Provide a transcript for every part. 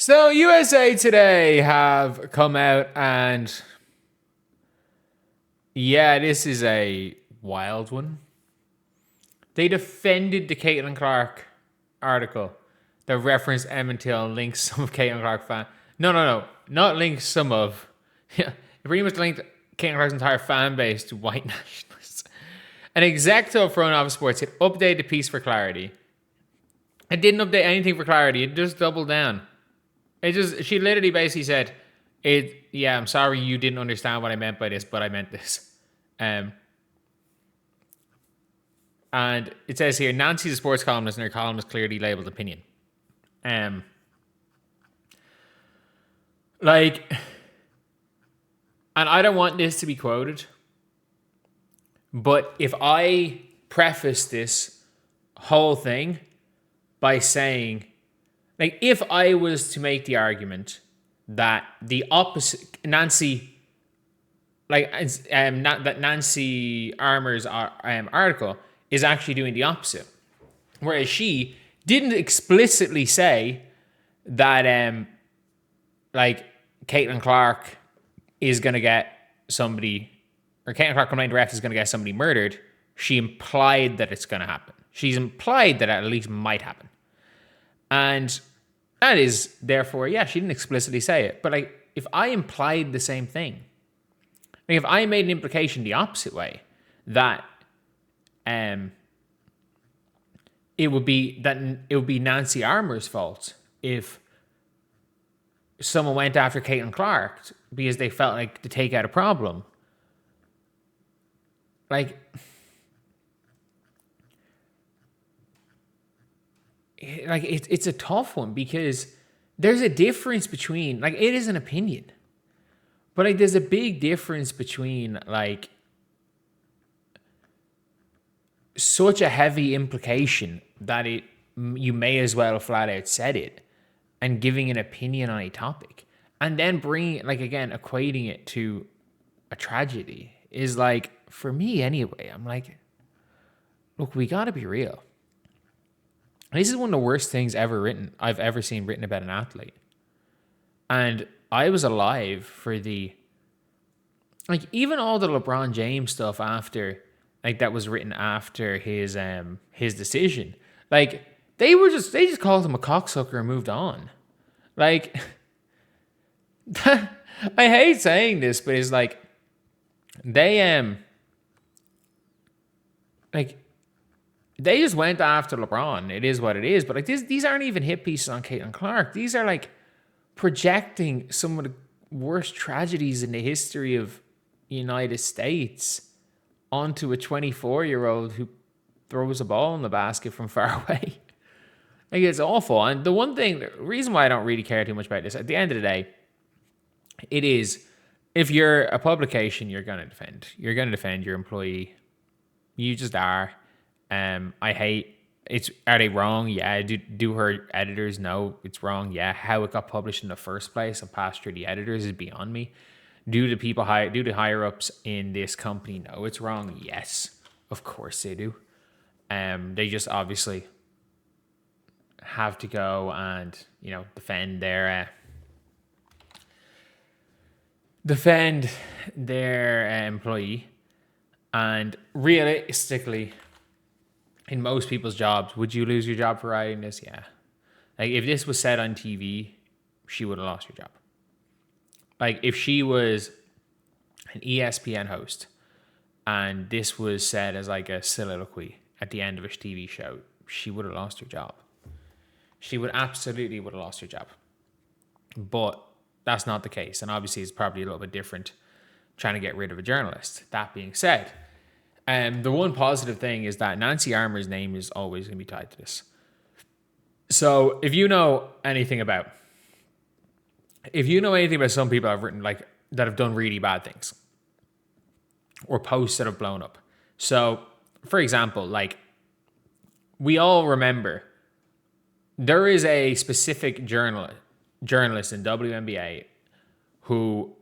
So USA Today have come out and this is a wild one. They defended the Caitlin Clark article that referenced Emmett Till and linked some of Caitlin Clark fan. No, not linked some of. Yeah, it pretty much linked Caitlin Clark's entire fan base to white nationalists. An executive front office sports had updated the piece for clarity. It didn't update anything for clarity. It just doubled down. She literally basically said, I'm sorry you didn't understand what I meant by this, but I meant this. And it says here, Nancy's a sports columnist and her column is clearly labeled opinion. And I don't want this to be quoted, but if I preface this whole thing by saying, if I was to make the argument that the opposite, Nancy Armour's article is actually doing the opposite, whereas she didn't explicitly say that, Caitlin Clark is going to get somebody, or Caitlin Clark complained direct is going to get somebody murdered. She implied that it's going to happen. She's implied that it at least might happen. And that is, therefore, she didn't explicitly say it. But if I implied the same thing, if I made an implication the opposite way, that it would be Nancy Armour's fault if someone went after Caitlin Clark because they felt like to take out a problem. It's a tough one because there's a difference between, it is an opinion, but there's a big difference between such a heavy implication that you may as well flat out said it and giving an opinion on a topic and then bringing it, equating it to a tragedy is for me anyway, I'm look, we gotta be real. This is one of the worst things I've ever seen written about an athlete. And I was alive for even all the LeBron James stuff after, that was written after his decision. They just called him a cocksucker and moved on. I hate saying this, but it's they just went after LeBron. It is what it is. But these aren't even hit pieces on Caitlin Clark. These are projecting some of the worst tragedies in the history of the United States onto a 24-year-old who throws a ball in the basket from far away. It's awful. And the reason why I don't really care too much about this, at the end of the day, it is, if you're a publication, you're going to defend. You're going to defend your employee. You just are. I hate are they wrong? Yeah. Do her editors know it's wrong? Yeah. How it got published in the first place and passed through the editors is beyond me. Do the higher ups in this company know it's wrong? Yes, of course they do. They just obviously have to go and defend their employee. And realistically, in most people's jobs, would you lose your job for writing this? Yeah. If this was said on TV, she would have lost her job. If she was an ESPN host and this was said as a soliloquy at the end of a TV show, she would have lost her job. She would absolutely have lost her job. But that's not the case. And obviously it's probably a little bit different trying to get rid of a journalist. That being said, the one positive thing is that Nancy Armour's name is always going to be tied to this. So if you know anything about some people I've written that have done really bad things or posts that have blown up. So for example, we all remember there is a specific journalist in WNBA who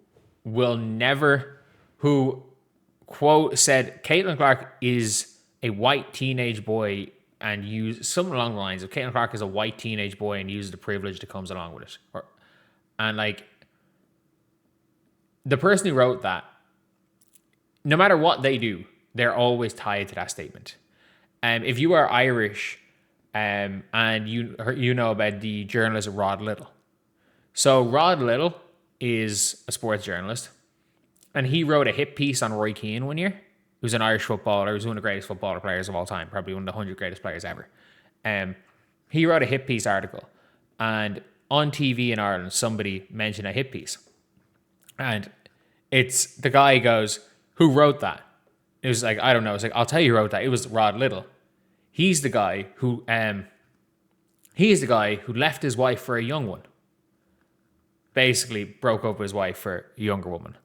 quote said Caitlin Clark is a white teenage boy and use something along the lines of Caitlin Clark is a white teenage boy and uses the privilege that comes along with it. And like the person who wrote that, no matter what they do, they're always tied to that statement. If you are Irish, and you know about the journalist Rod Little. So Rod Little is a sports journalist, and he wrote a hit piece on Roy Keane one year, who's an Irish footballer, who's one of the greatest footballer players of all time, probably one of the 100 greatest players ever. He wrote a hit piece article, and on TV in Ireland, somebody mentioned a hit piece. And it's the guy goes, who wrote that? It was like, I don't know. It's like, I'll tell you who wrote that. It was Rod Little. He's the guy who left his wife for a young one. Basically broke up with his wife for a younger woman.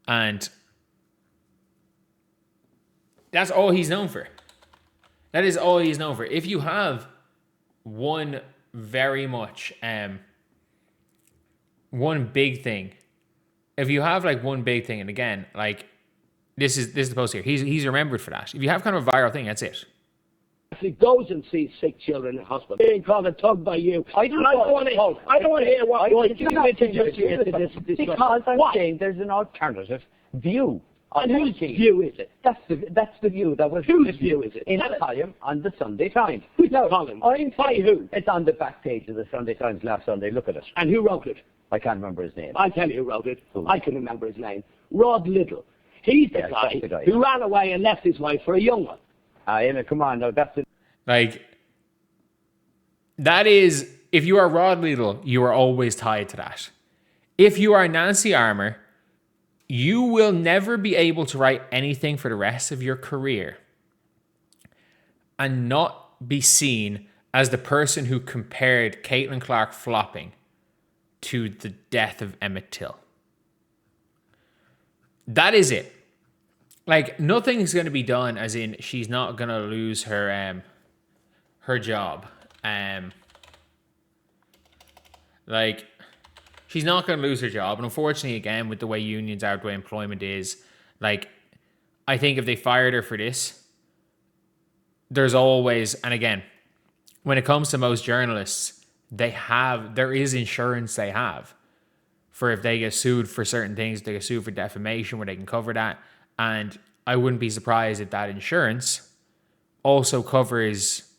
And that's all he's known for. That is all he's known for. If you have one very much, one big thing, if you have like one big thing, and again, like this is the post here, he's remembered for that. If you have kind of a viral thing, that's it. If he goes and sees sick children in hospital, being called a tug by you. I don't want to hear what you introduce you into this. Because I'm saying there's an alternative view. And whose view is it? That's the view that was... Whose view is it? In a column on the Sunday Times. Which column? By who? It's on the back page of the Sunday Times last Sunday. Look at it. And who wrote it? I can't remember his name. I'll tell you who wrote it. I can remember his name. Rod Little. He's the guy who ran away and left his wife for a young one. Come on, no, that's it. Like, that is, if you are Rod Little, you are always tied to that. If you are Nancy Armour, you will never be able to write anything for the rest of your career and not be seen as the person who compared Caitlin Clark flopping to the death of Emmett Till. That is it. Like, nothing's going to be done, as in she's not going to lose her job. Like, she's not going to lose her job. And unfortunately, again, with the way unions are, the way employment is, like, I think if they fired her for this, there's always, and again, when it comes to most journalists, there is insurance they have for if they get sued for certain things, they get sued for defamation where they can cover that. And I wouldn't be surprised if that insurance also covers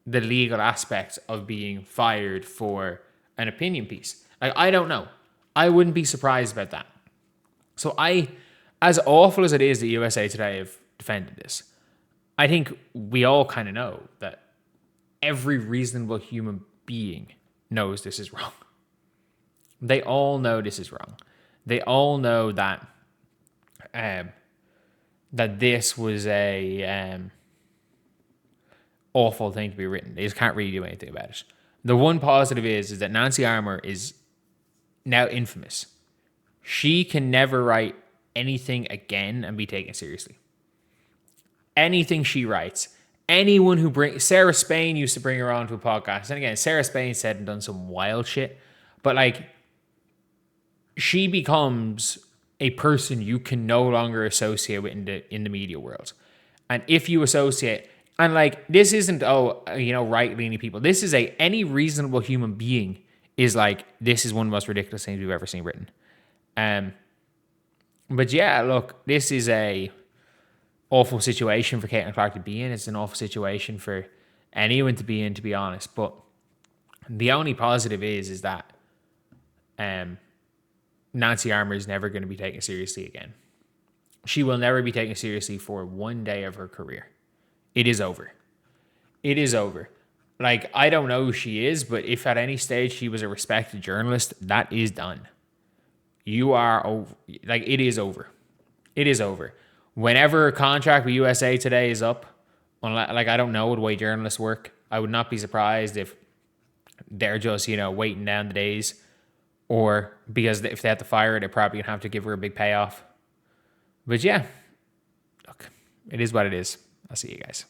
the legal aspects of being fired for an opinion piece. Like, I don't know. I wouldn't be surprised about that. So as awful as it is that USA Today have defended this, I think we all kind of know that every reasonable human being knows this is wrong. They all know this is wrong. They all know that that this was a awful thing to be written. They just can't really do anything about it. The one positive is that Nancy Armour is now infamous. She can never write anything again and be taken seriously. Anything she writes, anyone who Sarah Spain used to bring her on to a podcast. And again, Sarah Spain said and done some wild shit, but like, she becomes a person you can no longer associate with in the media world. And if you associate, and like, this isn't, right-leaning people. This is any reasonable human being is like, this is one of the most ridiculous things we've ever seen written. But yeah, look, this is a awful situation for Caitlin Clark to be in. It's an awful situation for anyone to be in, to be honest. But the only positive is that Nancy Armour is never going to be taken seriously again. She will never be taken seriously for one day of her career. It is over. It is over. Like, I don't know who she is, but if at any stage she was a respected journalist, that is done. You are over. Like, it is over. It is over. Whenever a contract with USA Today is up, like, I don't know the way journalists work. I would not be surprised if they're just, waiting down the days. Or because if they have to fire her, they're probably going to have to give her a big payoff. But yeah, look, it is what it is. I'll see you guys.